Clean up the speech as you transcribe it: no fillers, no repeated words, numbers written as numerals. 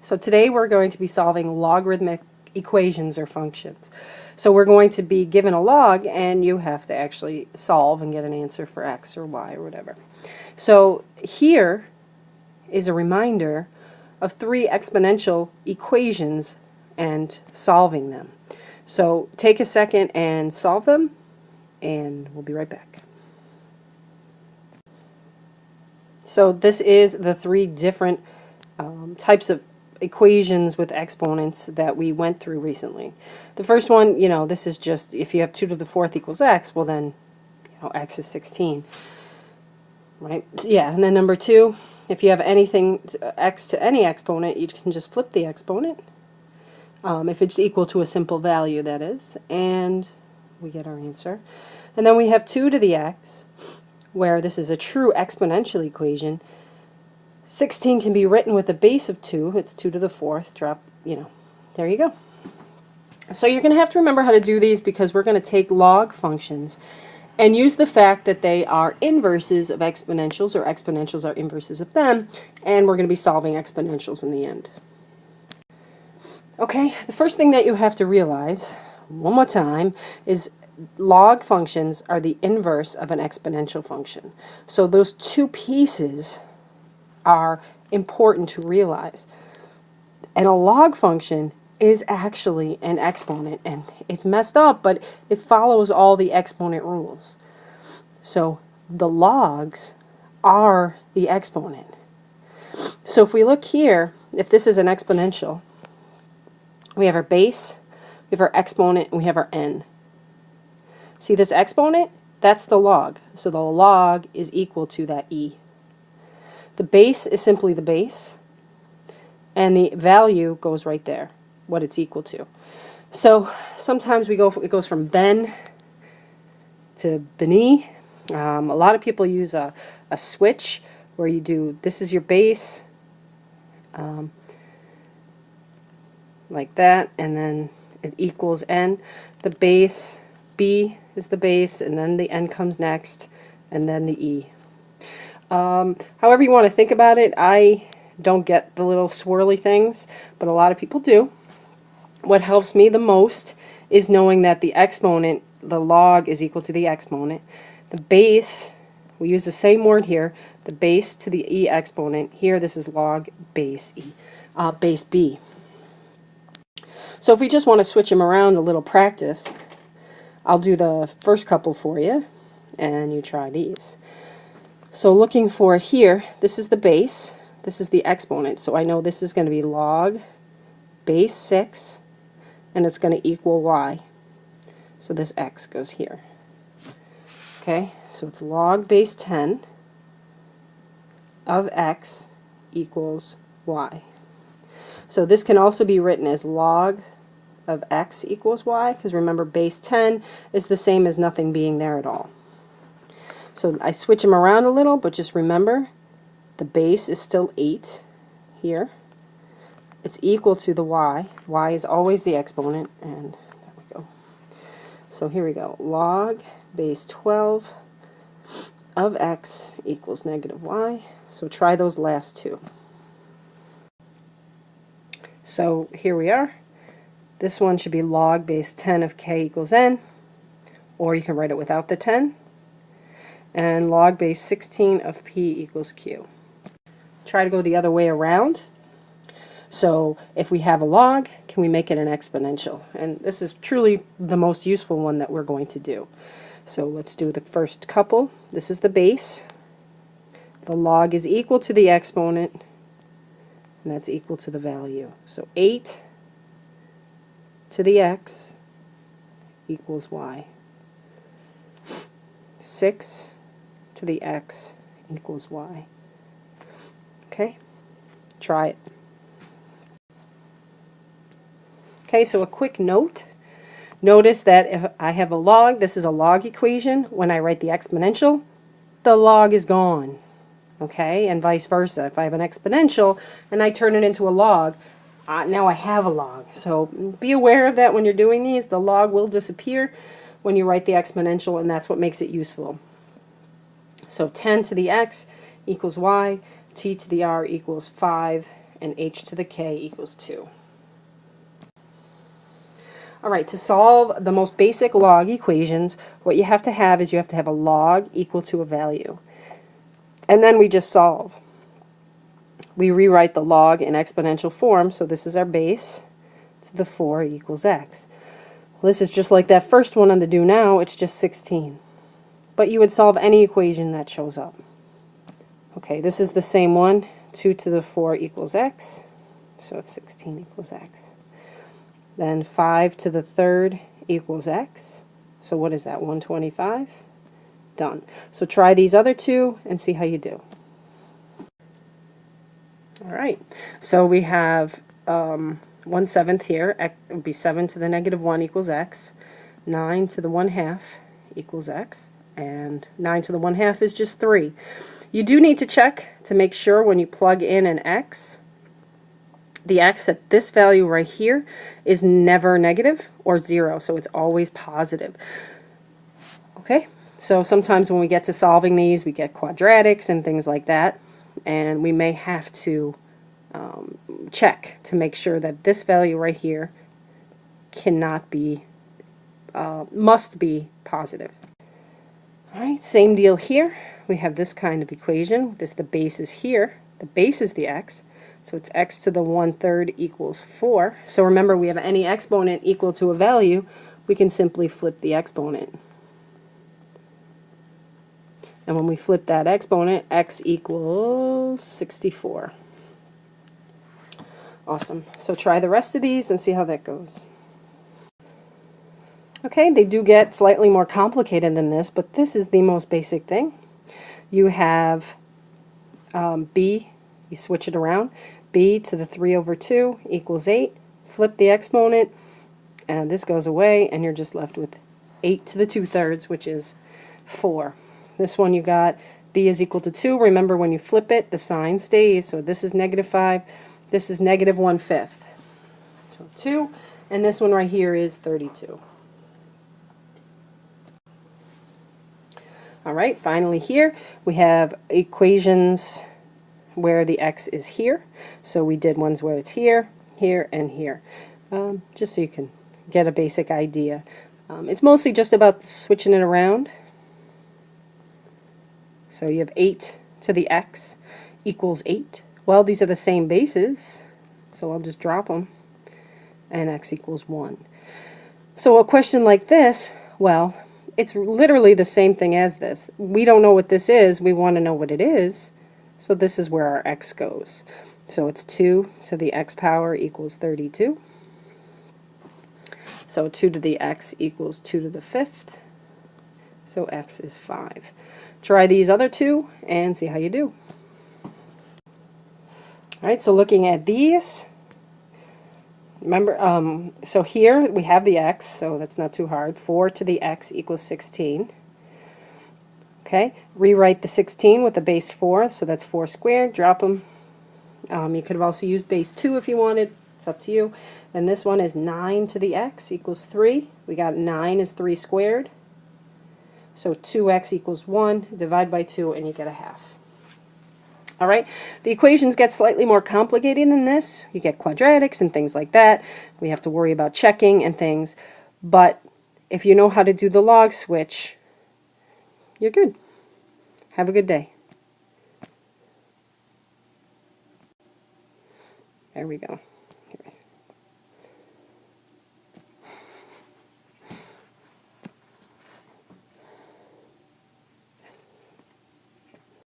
So today we're going to be solving logarithmic equations or functions. So we're going to be given a log and you have to actually solve and get an answer for x or y or whatever. So here is a reminder of three exponential equations and solving them. So take a second and solve them, and we'll be right back. So this is the three different types of equations with exponents that we went through recently. The first one, this is just if you have 2 to the 4th equals x, well then, x is 16. Right? Yeah, and then number 2, if you have anything x to any exponent, you can just flip the exponent. If it's equal to a simple value, that is, and we get our answer. And then we have 2 to the x, where this is a true exponential equation. 16 can be written with a base of 2. It's 2 to the 4th. Drop, there you go. So you're going to have to remember how to do these because we're going to take log functions and use the fact that they are inverses of exponentials, or exponentials are inverses of them, and we're going to be solving exponentials in the end. Okay, the first thing that you have to realize, one more time, is log functions are the inverse of an exponential function. So those two pieces are important to realize. And a log function is actually an exponent, and it's messed up, but it follows all the exponent rules. So the logs are the exponent. So if we look here, if this is an exponential, we have our base, we have our exponent, and we have our n. See this exponent? That's the log. So the log is equal to that e. The base is simply the base, and the value goes right there, what it's equal to. So sometimes it goes from ben to beni. A lot of people use a switch where you do, this is your base, like that, and then it equals n. The base, b is the base, and then the n comes next, and then the e. However you want to think about it, I don't get the little swirly things, but a lot of people do. What helps me the most is knowing that the exponent, the log, is equal to the exponent. The base, we use the same word here, the base to the e exponent. Here this is log base e, base b. So if we just want to switch them around a little practice, I'll do the first couple for you, and you try these. So looking for it here, this is the base, this is the exponent, so I know this is going to be log base 6, and it's going to equal y. So this x goes here. Okay, so it's log base 10 of x equals y. So this can also be written as log of x equals y, because remember base 10 is the same as nothing being there at all. So I switch them around a little, but just remember the base is still 8 here. It's equal to the y. Y is always the exponent, and there we go. So here we go. Log base 12 of x equals negative y. So try those last two. So here we are. This one should be log base 10 of k equals n, or you can write it without the 10. And log base 16 of p equals q. Try to go the other way around. So if we have a log, can we make it an exponential? And this is truly the most useful one that we're going to do. So let's do the first couple. This is the base. The log is equal to the exponent, and that's equal to the value. So 8 to the x equals y. 6 to the x equals y. Okay, try it. Okay, so a quick note. Notice that if I have a log, this is a log equation. When I write the exponential, the log is gone. Okay, and vice versa. If I have an exponential and I turn it into a log, now I have a log. So be aware of that when you're doing these. The log will disappear when you write the exponential, and that's what makes it useful. So 10 to the x equals y, t to the r equals 5, and h to the k equals 2. All right, to solve the most basic log equations, what you have to have is you have to have a log equal to a value. And then we just solve. We rewrite the log in exponential form, so this is our base to the 4 equals x. Well, this is just like that first one on the do now, it's just 16. But you would solve any equation that shows up. Okay, this is the same one, 2 to the 4 equals x, so it's 16 equals x. Then 5 to the 3rd equals x. So what is that, 125? Done. So try these other two and see how you do. All right, so we have 1/7 here. It would be 7 to the negative 1 equals x. 9 to the 1/2 equals x. And 9 to the 1/2 is just 3. You do need to check to make sure when you plug in an x, the x at this value right here is never negative or 0, so it's always positive. Okay, so sometimes when we get to solving these, we get quadratics and things like that, and we may have to check to make sure that this value right here cannot be, must be positive. All right, same deal here. We have this kind of equation. The base is here. The base is the x. So it's x to the 1/3 equals 4. So remember, we have any exponent equal to a value, we can simply flip the exponent. And when we flip that exponent, x equals 64. Awesome. So try the rest of these and see how that goes. Okay, they do get slightly more complicated than this, but this is the most basic thing. You have b, you switch it around, b to the 3/2 equals 8, flip the exponent, and this goes away, and you're just left with 8 to the 2/3, which is 4. This one you got b is equal to 2. Remember, when you flip it, the sign stays, so this is -5, this is -1/5. So 2, and this one right here is 32. All right, finally here we have equations where the x is here. So we did ones where it's here, here, and here, just so you can get a basic idea. It's mostly just about switching it around. So you have 8 to the x equals 8. Well, these are the same bases, so I'll just drop them, and x equals 1. So a question like this, well, it's literally the same thing as this. We don't know what this is. We want to know what it is. So this is where our x goes. So it's 2 to the x power equals 32. So 2 to the x equals 2 to the 5th. So x is 5. Try these other two and see how you do. All right, so looking at these, remember, so here we have the x, so that's not too hard. 4 to the x equals 16. Okay, rewrite the 16 with the base 4, so that's 4 squared, drop them. You could have also used base 2 if you wanted, it's up to you. And this one is 9 to the x equals 3. We got 9 is 3 squared. So 2x equals 1, divide by 2, and you get a half. All right, the equations get slightly more complicated than this. You get quadratics and things like that. We have to worry about checking and things. But if you know how to do the log switch, you're good. Have a good day. There we go.